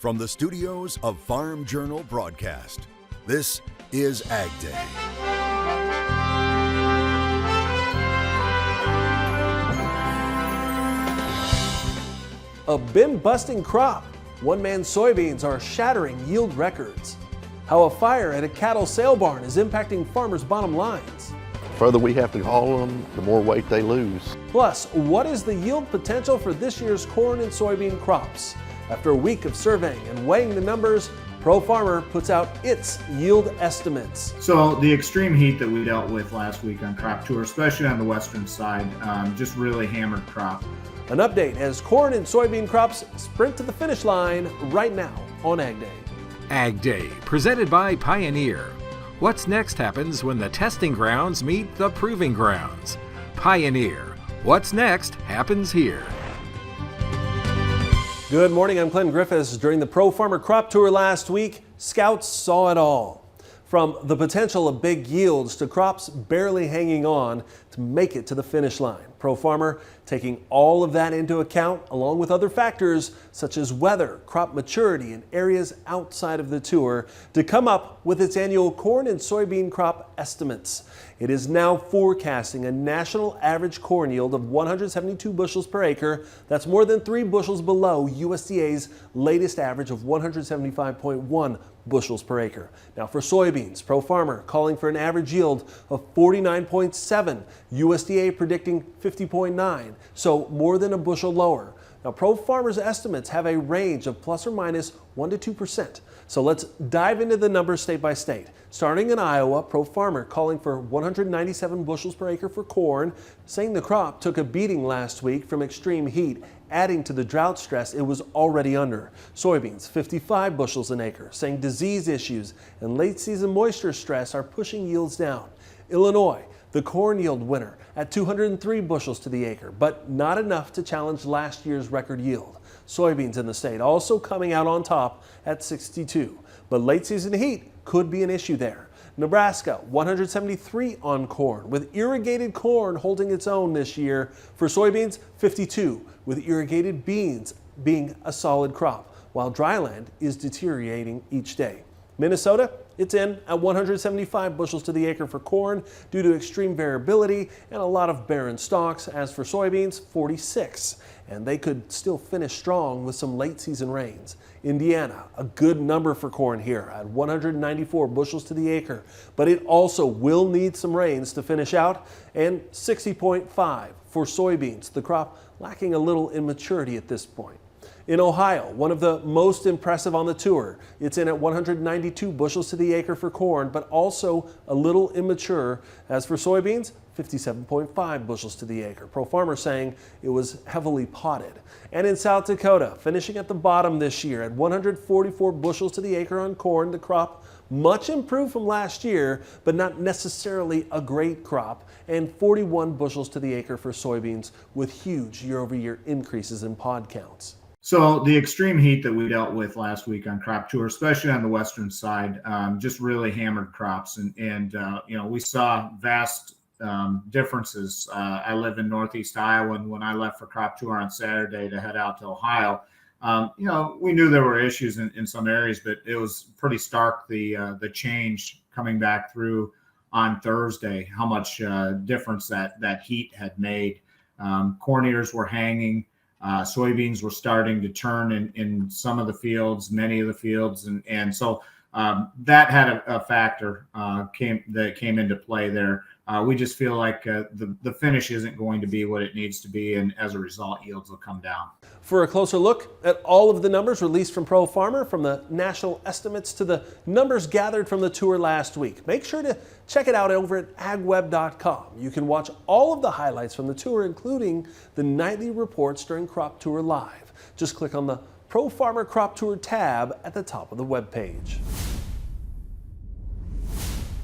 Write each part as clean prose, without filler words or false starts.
From the studios of Farm Journal Broadcast, this is AgDay. A bin-busting crop. One man's soybeans are shattering yield records. How a fire at a cattle sale barn is impacting farmers' bottom lines. The further we have to haul them, the more weight they lose. Plus, what is the yield potential for this year's corn and soybean crops? After a week of surveying and weighing the numbers, Pro Farmer puts out its yield estimates. So the extreme heat that we dealt with last week on Crop Tour, especially on the western side, just really hammered crop. An update as corn and soybean crops sprint to the finish line right now on AgDay. AgDay, presented by Pioneer. What's next happens when the testing grounds meet the proving grounds. Pioneer. What's next happens here. Good morning, I'm Griffiths. During the Pro Farmer Crop Tour last week, scouts saw it all. From the potential of big yields to crops barely hanging on to make it to the finish line. Pro Farmer taking all of that into account along with other factors such as weather, crop maturity, and areas outside of the tour to come up with its annual corn and soybean crop estimates. It is now forecasting a national average corn yield of 172 bushels per acre. That's more than 3 bushels below USDA's latest average of 175.1 bushels per acre. Now for soybeans, Pro Farmer calling for an average yield of 49.7, USDA predicting 50.9, so more than a bushel lower. Now Pro Farmer's estimates have a range of plus or minus 1 to 2%. So let's dive into the numbers state by state. Starting in Iowa, Pro Farmer calling for 197 bushels per acre for corn, saying the crop took a beating last week from extreme heat, adding to the drought stress it was already under. Soybeans, 55 bushels an acre, saying disease issues and late season moisture stress are pushing yields down. Illinois, the corn yield winner at 203 bushels to the acre, but not enough to challenge last year's record yield. Soybeans in the state also coming out on top at 62, but late season heat could be an issue there. Nebraska, 173 on corn, with irrigated corn holding its own this year. For soybeans, 52, with irrigated beans being a solid crop, while dryland is deteriorating each day. Minnesota, it's in at 175 bushels to the acre for corn due to extreme variability and a lot of barren stalks. As for soybeans, 46, and they could still finish strong with some late season rains. Indiana, a good number for corn here at 194 bushels to the acre, but it also will need some rains to finish out, and 60.5 for soybeans, the crop lacking a little in maturity at this point. In Ohio, one of the most impressive on the tour, it's in at 192 bushels to the acre for corn, but also a little immature. As for soybeans, 57.5 bushels to the acre. Pro Farmer saying it was heavily potted. And in South Dakota, finishing at the bottom this year at 144 bushels to the acre on corn, the crop much improved from last year, but not necessarily a great crop, and 41 bushels to the acre for soybeans with huge year-over-year increases in pod counts. So the extreme heat that we dealt with last week on Crop Tour, especially on the western side, just really hammered crops. And we saw vast differences. I live in Northeast Iowa, and when I left for Crop Tour on Saturday to head out to Ohio, we knew there were issues in some areas, but it was pretty stark, the change coming back through on Thursday, how much difference that heat had made. Corn ears were hanging. Soybeans were starting to turn in some of the fields, many of the fields, and so that had a factor that came into play there. We just feel like the finish isn't going to be what it needs to be, and as a result, yields will come down. For a closer look at all of the numbers released from Pro Farmer, from the national estimates to the numbers gathered from the tour last week, make sure to check it out over at agweb.com. You can watch all of the highlights from the tour, including the nightly reports during Crop Tour Live. Just click on the Pro Farmer Crop Tour tab at the top of the webpage.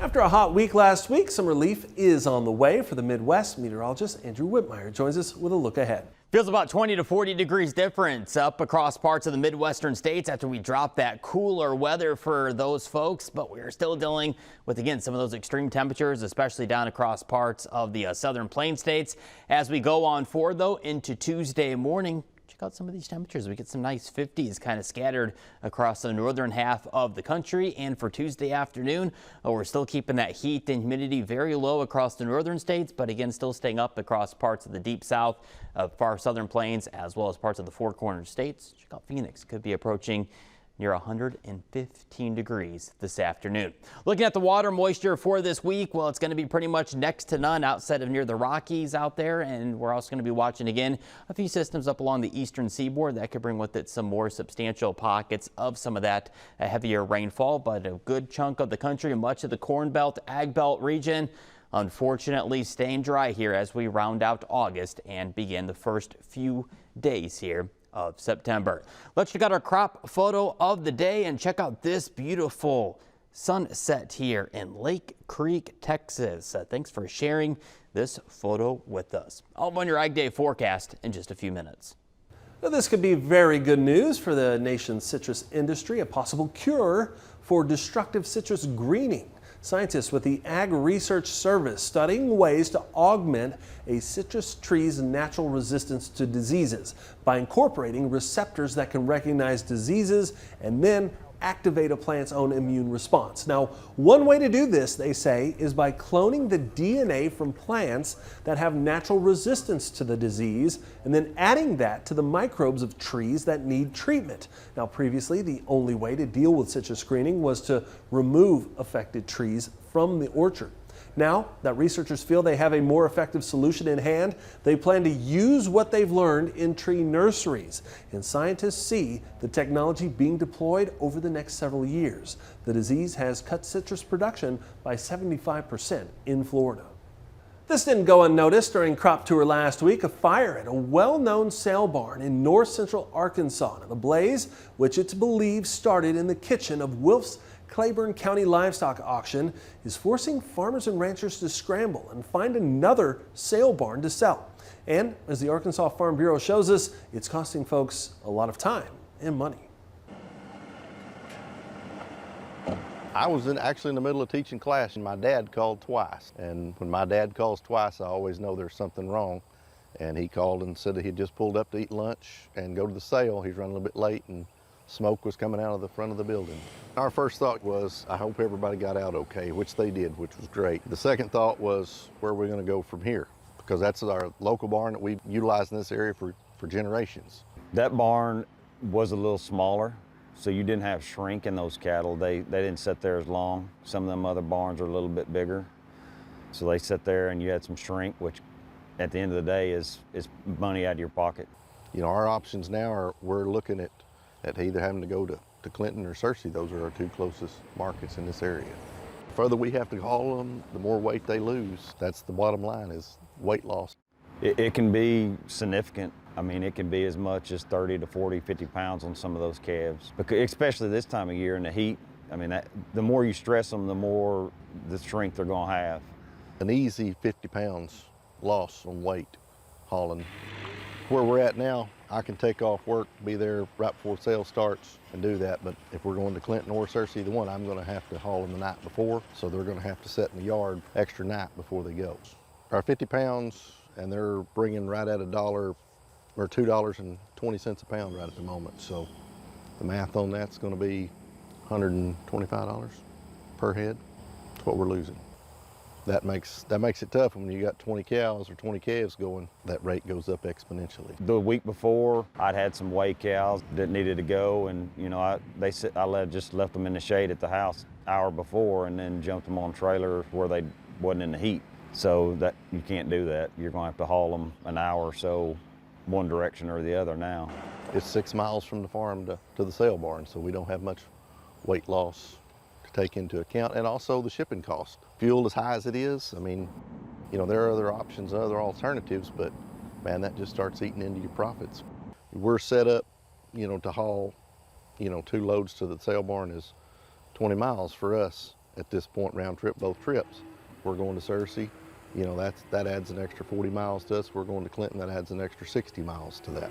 After a hot week last week, some relief is on the way for the Midwest. Meteorologist Andrew Whitmire joins us with a look ahead. Feels about 20 to 40 degrees difference up across parts of the Midwestern states after we drop that cooler weather for those folks. But we're still dealing with, again, some of those extreme temperatures, especially down across parts of the southern plain states. As we go on forward, though, into Tuesday morning, check out some of these temperatures. We get some nice 50s kind of scattered across the northern half of the country. And for Tuesday afternoon, we're still keeping that heat and humidity very low across the northern states, but again, still staying up across parts of the deep south, far southern plains, as well as parts of the Four Corners states. Check out Phoenix, could be approaching near 115 degrees this afternoon. Looking at the water moisture for this week, well, it's going to be pretty much next to none outside of near the Rockies out there. And we're also going to be watching again a few systems up along the eastern seaboard that could bring with it some more substantial pockets of some of that heavier rainfall. But a good chunk of the country and much of the Corn Belt, Ag Belt region, unfortunately staying dry here as we round out August and begin the first few days here of September. Let's check out our crop photo of the day and check out this beautiful sunset here in Lake Creek, Texas. Thanks for sharing this photo with us. I'll run your Ag Day forecast in just a few minutes. Now, this could be very good news for the nation's citrus industry, a possible cure for destructive citrus greening. Scientists with the Ag Research Service studying ways to augment a citrus tree's natural resistance to diseases by incorporating receptors that can recognize diseases and then activate a plant's own immune response. Now, one way to do this, they say, is by cloning the DNA from plants that have natural resistance to the disease and then adding that to the microbes of trees that need treatment. Now, previously, the only way to deal with citrus screening was to remove affected trees from the orchard. Now that researchers feel they have a more effective solution in hand, they plan to use what they've learned in tree nurseries. And scientists see the technology being deployed over the next several years. The disease has cut citrus production by 75% in Florida. This didn't go unnoticed during crop tour last week. A fire at a well-known sale barn in north central Arkansas. The blaze, which it's believed started in the kitchen of Wilf's Claiborne County Livestock Auction, is forcing farmers and ranchers to scramble and find another sale barn to sell. And as the Arkansas Farm Bureau shows us, it's costing folks a lot of time and money. I was actually in the middle of teaching class and my dad called twice. And when my dad calls twice, I always know there's something wrong. And he called and said that he'd just pulled up to eat lunch and go to the sale. He's running a little bit late and smoke was coming out of the front of the building. Our first thought was, I hope everybody got out okay, which they did, which was great. The second thought was, where are we gonna go from here? Because that's our local barn that we've utilized in this area for generations. That barn was a little smaller, so you didn't have shrink in those cattle. They didn't sit there as long. Some of them other barns are a little bit bigger. So they sit there and you had some shrink, which at the end of the day is money out of your pocket. You know, our options now are, we're looking at either having to go to Clinton or Searcy. Those are our two closest markets in this area. The further we have to haul them, the more weight they lose. That's the bottom line, is weight loss. It can be significant. I mean, it can be as much as 30 to 40, 50 pounds on some of those calves, because especially this time of year in the heat. I mean, the more you stress them, the more the strength they're gonna have. An easy 50 pounds loss on weight hauling. Where we're at now, I can take off work, be there right before sale starts and do that. But if we're going to Clinton or Searcy, either one, I'm gonna have to haul them the night before. So they're gonna have to sit in the yard extra night before they go. Our 50 pounds, and they're bringing right at $1 or $2.20 a pound right at the moment. So the math on that's gonna be $125 per head. That's what we're losing. That makes it tough when you got 20 cows or 20 calves going. That rate goes up exponentially. The week before, I'd had some weigh cows that needed to go, and you know, I just left them in the shade at the house hour before, and then jumped them on trailers where they wasn't in the heat. So that you can't do that. You're gonna have to haul them an hour or so, one direction or the other now. It's 6 miles from the farm to the sale barn, so we don't have much weight loss to take into account, and also the shipping cost. Fuel as high as it is, I mean, you know, there are other options and other alternatives, but man, that just starts eating into your profits. We're set up, you know, to haul, you know, 2 loads to the sale barn is 20 miles for us at this point, round trip, both trips. We're going to Searcy, you know, that adds an extra 40 miles to us. We're going to Clinton, that adds an extra 60 miles to that.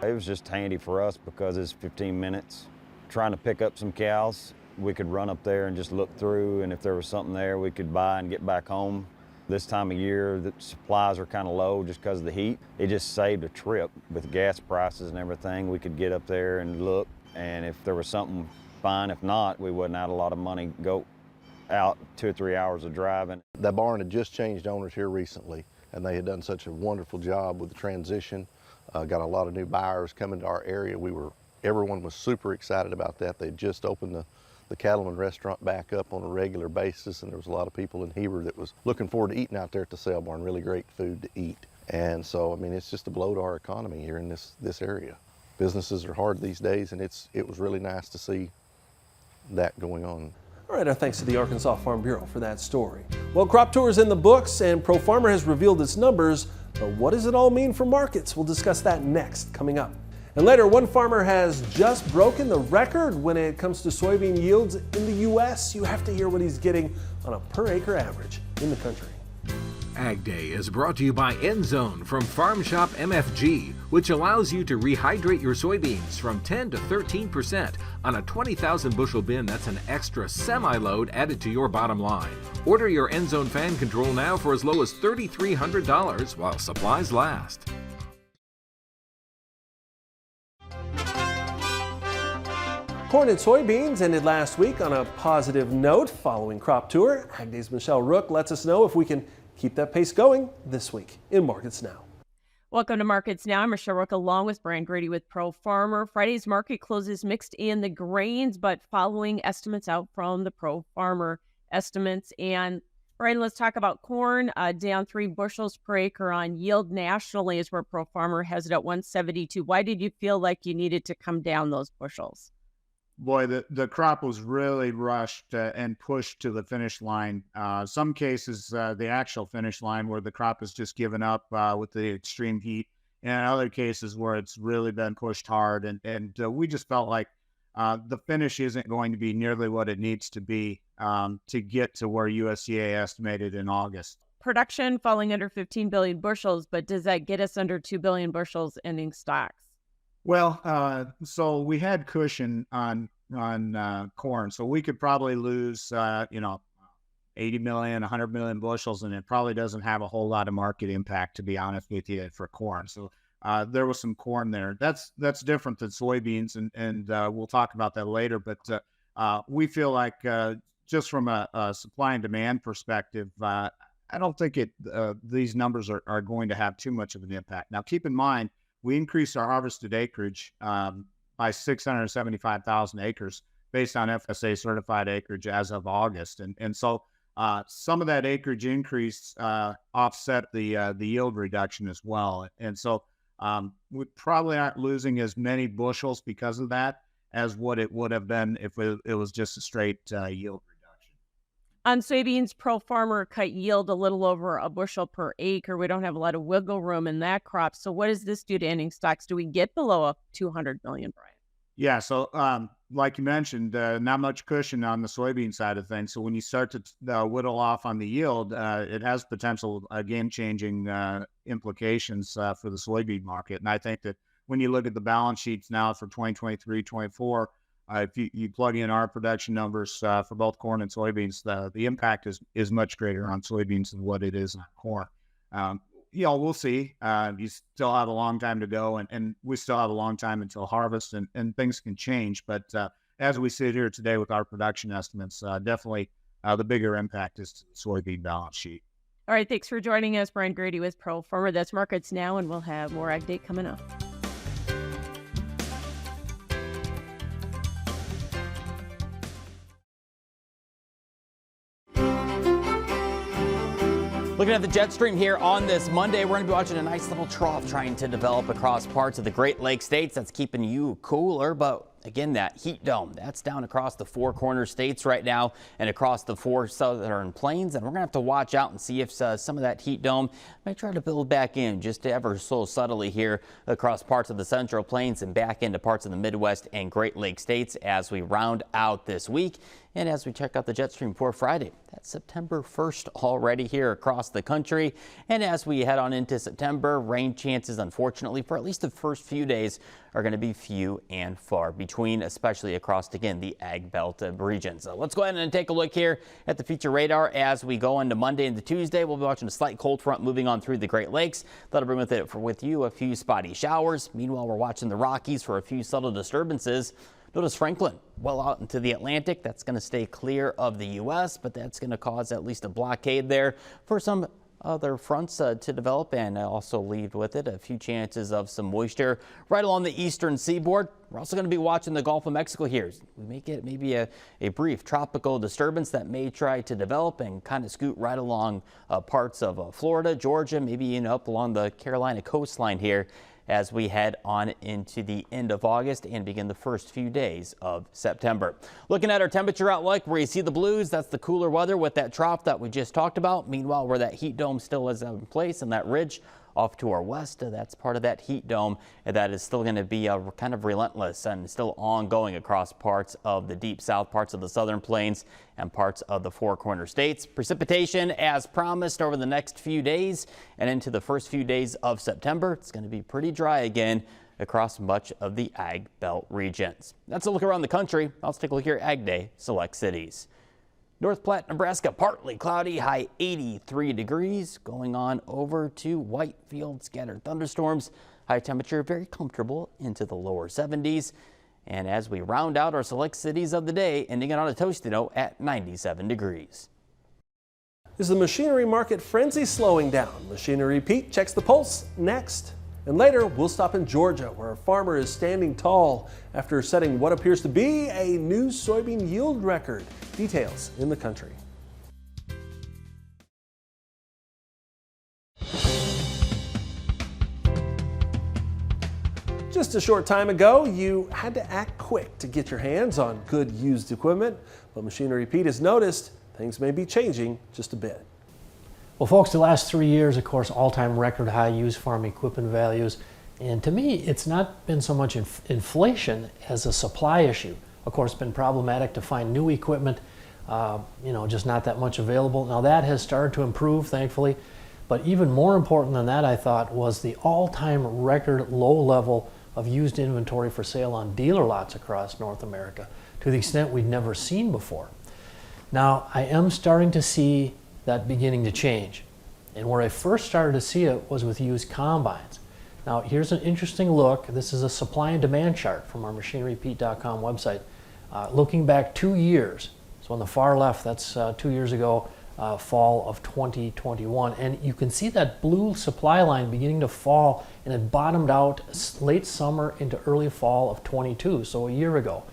It was just handy for us because it's 15 minutes. Trying to pick up some cows, we could run up there and just look through, and if there was something there we could buy and get back home. This time of year, the supplies are kind of low just because of the heat. It just saved a trip with gas prices and everything. We could get up there and look, and if there was something, fine. If not, we wouldn't have a lot of money go out 2 or 3 hours of driving. That barn had just changed owners here recently, and they had done such a wonderful job with the transition. Got a lot of new buyers coming to our area. Everyone was super excited about that. They just opened the Cattleman restaurant back up on a regular basis, and there was a lot of people in Heber that was looking forward to eating out there at the sale barn. Really great food to eat. And so, I mean, it's just a blow to our economy here in this area. Businesses are hard these days, and it was really nice to see that going on. All right, our thanks to the Arkansas Farm Bureau for that story. Well, crop tour is in the books and Pro Farmer has revealed its numbers, but what does it all mean for markets? We'll discuss that next, coming up. And later, one farmer has just broken the record when it comes to soybean yields in the U.S. You have to hear what he's getting on a per acre average in the country. AgDay is brought to you by EndZone from Farm Shop MFG, which allows you to rehydrate your soybeans from 10 to 13% on a 20,000 bushel bin. That's an extra semi-load added to your bottom line. Order your EndZone fan control now for as low as $3,300 while supplies last. Corn and soybeans ended last week on a positive note following crop tour. AgDay's Michelle Rook lets us know if we can keep that pace going this week in Markets Now. Welcome to Markets Now. I'm Michelle Rook along with Brian Grady with Pro Farmer. Friday's market closes mixed in the grains, but following estimates out from the Pro Farmer estimates. And Brian, let's talk about corn, down 3 bushels per acre on yield nationally is where Pro Farmer has it at 172. Why did you feel like you needed to come down those bushels? Boy, the crop was really rushed and pushed to the finish line. Some cases, the actual finish line where the crop is just given up with the extreme heat, and other cases where it's really been pushed hard. And we just felt like the finish isn't going to be nearly what it needs to be to get to where USDA estimated in August. Production falling under 15 billion bushels, but does that get us under 2 billion bushels ending stocks? Well, so we had cushion on corn, so we could probably lose 80 million, 100 million bushels, and it probably doesn't have a whole lot of market impact, to be honest with you, for corn. So there was some corn there. That's different than soybeans, and we'll talk about that later. But we feel like just from a supply and demand perspective, I don't think these numbers are going to have too much of an impact. Now, keep in mind, we increased our harvested acreage by 675,000 acres based on FSA certified acreage as of August. And so some of that acreage increase offset the yield reduction as well. And so we probably aren't losing as many bushels because of that as what it would have been if it was just a straight yield reduction. On soybeans, Pro Farmer cut yield a little over a bushel per acre. We don't have a lot of wiggle room in that crop. So what does this do to ending stocks? Do we get below a 200 million, Brian? Yeah, so like you mentioned, not much cushion on the soybean side of things. So when you start to whittle off on the yield, it has potential game-changing implications for the soybean market. And I think that when you look at the balance sheets now for 2023, 24, if you plug in our production numbers for both corn and soybeans, the impact is much greater on soybeans than what it is on corn. We'll see. You still have a long time to go, and we still have a long time until harvest, and things can change. But as we sit here today with our production estimates, definitely the bigger impact is to the soybean balance sheet. All right, thanks for joining us, Brian Grady with Pro Farmer. That's Markets Now, and we'll have more AgDay coming up. Looking at the jet stream here on this Monday, we're going to be watching a nice little trough trying to develop across parts of the Great Lakes states. That's keeping you cooler, but again, that heat dome, that's down across the 4 corner states right now and across the 4 southern plains. And we're going to have to watch out and see if some of that heat dome might try to build back in just ever so subtly here across parts of the central plains and back into parts of the Midwest and Great Lakes states as we round out this week And as we check out the jet stream for Friday, that's September 1st already here across the country. And as we head on into September, rain chances, unfortunately, for at least the first few days are going to be few and far between, especially across, again, the Ag Belt regions. So let's go ahead and take a look here at the feature radar as we go into Monday into Tuesday. We'll be watching a slight cold front moving on through the Great Lakes. That'll bring with you a few spotty showers. Meanwhile, we're watching the Rockies for a few subtle disturbances. Notice Franklin well out into the Atlantic. That's going to stay clear of the U.S., but that's going to cause at least a blockade there for some other fronts to develop, and also leave with it a few chances of some moisture right along the eastern seaboard. We're also going to be watching the Gulf of Mexico here. We may get maybe a brief tropical disturbance that may try to develop and kind of scoot right along parts of Florida, Georgia, maybe even up along the Carolina coastline here as we head on into the end of August and begin the first few days of September. Looking at our temperature outlook, where you see the blues, that's the cooler weather with that trough that we just talked about. Meanwhile, where that heat dome still is in place and that ridge off to our west, that's part of that heat dome that is still going to be kind of relentless and still ongoing across parts of the deep south, parts of the southern plains, and parts of the Four Corner states. Precipitation as promised over the next few days and into the first few days of September. It's going to be pretty dry again across much of the Ag Belt regions. That's a look around the country. Let's take a look here at AgDay Select Cities. North Platte, Nebraska, partly cloudy, high 83 degrees. Going on over to Whitefield, scattered thunderstorms. High temperature very comfortable into the lower 70s. And as we round out our select cities of the day, ending it on a toasty note at 97 degrees. Is the machinery market frenzy slowing down? Machinery Pete checks the pulse next. And later, we'll stop in Georgia, where a farmer is standing tall after setting what appears to be a new soybean yield record. Details in the country. Just a short time ago, you had to act quick to get your hands on good used equipment, but Machinery Pete has noticed things may be changing just a bit. Well, folks, the last 3 years, of course, all-time record high used farm equipment values. And to me, it's not been so much inflation as a supply issue. Of course, it's been problematic to find new equipment, just not that much available. Now that has started to improve, thankfully. But even more important than that, I thought, was the all-time record low level of used inventory for sale on dealer lots across North America, to the extent we'd never seen before. Now, I am starting to see that beginning to change. And where I first started to see it was with used combines. Now, here's an interesting look. This is a supply and demand chart from our machinerypete.com website. Looking back 2 years, so on the far left, that's 2 years ago, fall of 2021. And you can see that blue supply line beginning to fall, and it bottomed out late summer into early fall of 22, so a year ago.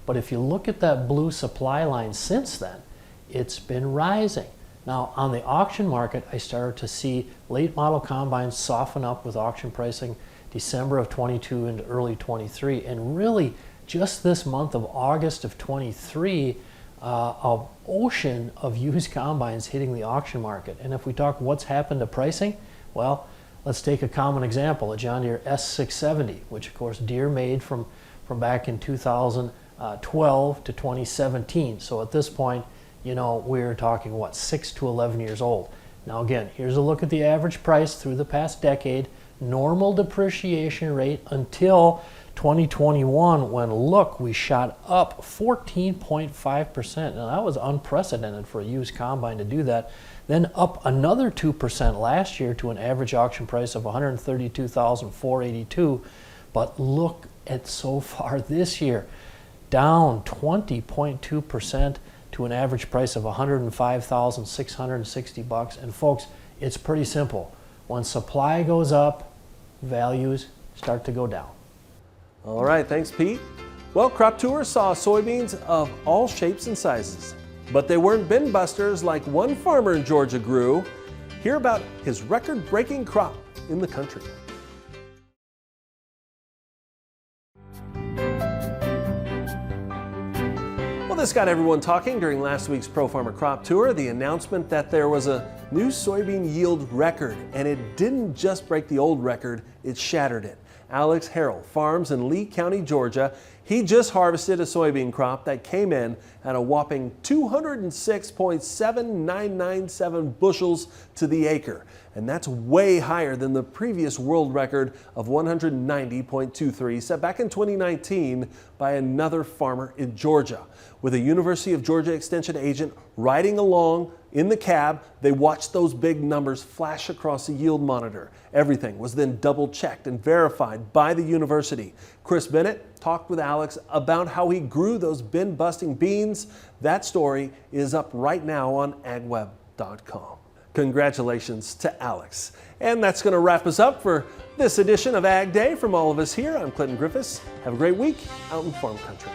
But if you look at that blue supply line since then, it's been rising. Now, on the auction market, I started to see late model combines soften up with auction pricing December of 22 into early 23. And really, just this month of August of 23, an ocean of used combines hitting the auction market. And if we talk what's happened to pricing, well, let's take a common example, a John Deere S670, which of course Deere made from back in 2012 to 2017. So at this point, we're talking, 6 to 11 years old. Now again, here's a look at the average price through the past decade, normal depreciation rate until 2021, when, look, we shot up 14.5%. Now that was unprecedented for a used combine to do that. Then up another 2% last year to an average auction price of $132,482. But look at so far this year, down 20.2%. to an average price of $105,660. And folks, it's pretty simple. When supply goes up, values start to go down. All right, thanks, Pete. Well, Crop Tour saw soybeans of all shapes and sizes, but they weren't bin busters like one farmer in Georgia grew. Hear about his record-breaking crop in the country. Well, this got everyone talking during last week's Pro Farmer Crop Tour, the announcement that there was a new soybean yield record, and it didn't just break the old record, it shattered it. Alex Harrell farms in Lee County, Georgia. He just harvested a soybean crop that came in at a whopping 206.7997 bushels to the acre. And that's way higher than the previous world record of 190.23 set back in 2019 by another farmer in Georgia. With a University of Georgia Extension agent riding along in the cab, they watched those big numbers flash across the yield monitor. Everything was then double checked and verified by the university. Chris Bennett talked with Alex about how he grew those bin-busting beans. That story is up right now on agweb.com. Congratulations to Alex. And that's going to wrap us up for this edition of Ag Day. From all of us here, I'm Clinton Griffiths. Have a great week out in farm country.